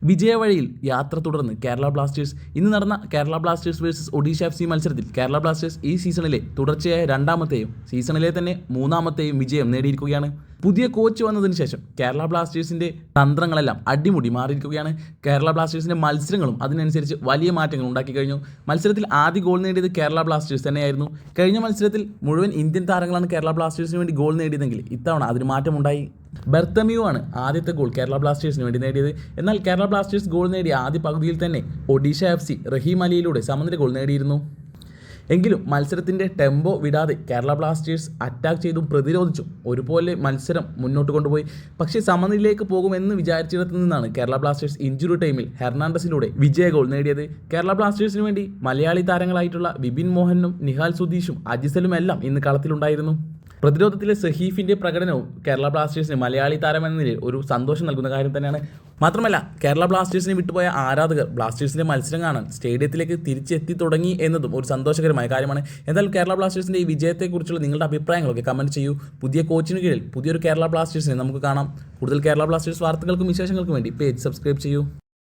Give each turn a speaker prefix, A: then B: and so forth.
A: വിജയവഴിയിൽ യാത്ര തുടർന്ന് കേരള ബ്ലാസ്റ്റേഴ്സ് ഇന്ന് നടന്ന Kerala Blasters versus Odisha FC മത്സരത്തിൽ കേരള ബ്ലാസ്റ്റേഴ്സ് ഈ സീസണിലെ തുടർച്ചയായ രണ്ടാമത്തെയും സീസണിലെ തന്നെ മൂന്നാമത്തെയും വിജയം നേടിയിരിക്കുകയാണ്. പുതിയ കോച്ച് വന്നതിന് ശേഷം കേരള ബ്ലാസ്റ്റേഴ്സിൻ്റെ തന്ത്രങ്ങളെല്ലാം അടിമുടി മാറിയിരിക്കുകയാണ്. കേരള ബ്ലാസ്റ്റേഴ്സിൻ്റെ മത്സരങ്ങളും അതിനനുസരിച്ച് വലിയ മാറ്റങ്ങൾ ഉണ്ടാക്കി കഴിഞ്ഞു. മത്സരത്തിൽ ആദ്യ ഗോൾ നേടിയത് കേരള ബ്ലാസ്റ്റേഴ്സ് തന്നെയായിരുന്നു. കഴിഞ്ഞ മത്സരത്തിൽ മുഴുവൻ ഇന്ത്യൻ താരങ്ങളാണ് കേരള ബ്ലാസ്റ്റേഴ്സിന് വേണ്ടി ഗോൾ നേടിയതെങ്കിൽ ഇത്തവണ അതിന് മാറ്റമുണ്ടായി. ബെർത്തമ്യു ആണ് ആദ്യത്തെ ഗോൾ കേരള ബ്ലാസ്റ്റേഴ്സിന് വേണ്ടി നേടിയത്. എന്നാൽ കേരള ബ്ലാസ്റ്റേഴ്സ് ഗോൾ നേടിയ ആദ്യ പകുതിയിൽ തന്നെ ഒഡീഷ FC റഹീം അലിയിലൂടെ സമനില ഗോൾ നേടിയിരുന്നു. എങ്കിലും മത്സരത്തിൻ്റെ ടെമ്പോ വിടാതെ കേരള ബ്ലാസ്റ്റേഴ്സ് അറ്റാക്ക് ചെയ്തും പ്രതിരോധിച്ചും ഒരുപോലെ മത്സരം മുന്നോട്ട് കൊണ്ടുപോയി. പക്ഷേ സമനിലയിലേക്ക് പോകുമെന്ന് വിചാരിച്ചിടത്തു നിന്നാണ് കേരള ബ്ലാസ്റ്റേഴ്സ് ഇഞ്ചുറി ടൈമിൽ ഹെർണാണ്ടസിലൂടെ വിജയ ഗോൾ നേടിയത്. കേരള ബ്ലാസ്റ്റേഴ്സിന് വേണ്ടി മലയാളി താരങ്ങളായിട്ടുള്ള വിപിൻ മോഹനും നിഹാൽ സുധീഷും അജിസലും എല്ലാം ഇന്ന് കളത്തിലുണ്ടായിരുന്നു. പ്രതിരോധത്തിലെ സഹീഫിൻ്റെ പ്രകടനവും കേരള ബ്ലാസ്റ്റേഴ്സിന് മലയാളി താരമെന്ന നിലയിൽ ഒരു സന്തോഷം നൽകുന്ന കാര്യം തന്നെയാണ്. മാത്രമല്ല കേരള ബ്ലാസ്റ്റേഴ്സിനെ വിട്ടുപോയ ആരാധകർ ബ്ലാസ്റ്റേഴ്സിൻ്റെ മത്സരം കാണാൻ സ്റ്റേഡിയത്തിലേക്ക് തിരിച്ചെത്തി തുടങ്ങി എന്നതും ഒരു സന്തോഷകരമായ കാര്യമാണ്. എന്തായാലും കേരള ബ്ലാസ്റ്റേഴ്സിൻ്റെ ഈ വിജയത്തെക്കുറിച്ചുള്ള നിങ്ങളുടെ അഭിപ്രായങ്ങളൊക്കെ കമൻറ്റ് ചെയ്യൂ. പുതിയ കോച്ചിന് കീഴിൽ പുതിയൊരു കേരള ബ്ലാസ്റ്റേഴ്സിനെ നമുക്ക് കാണാം. കൂടുതൽ കേരള ബ്ലാസ്റ്റേഴ്സ് വാർത്തകൾക്കും വിശേഷങ്ങൾക്കും വേണ്ടി പേജ് സബ്സ്ക്രൈബ് ചെയ്യൂ.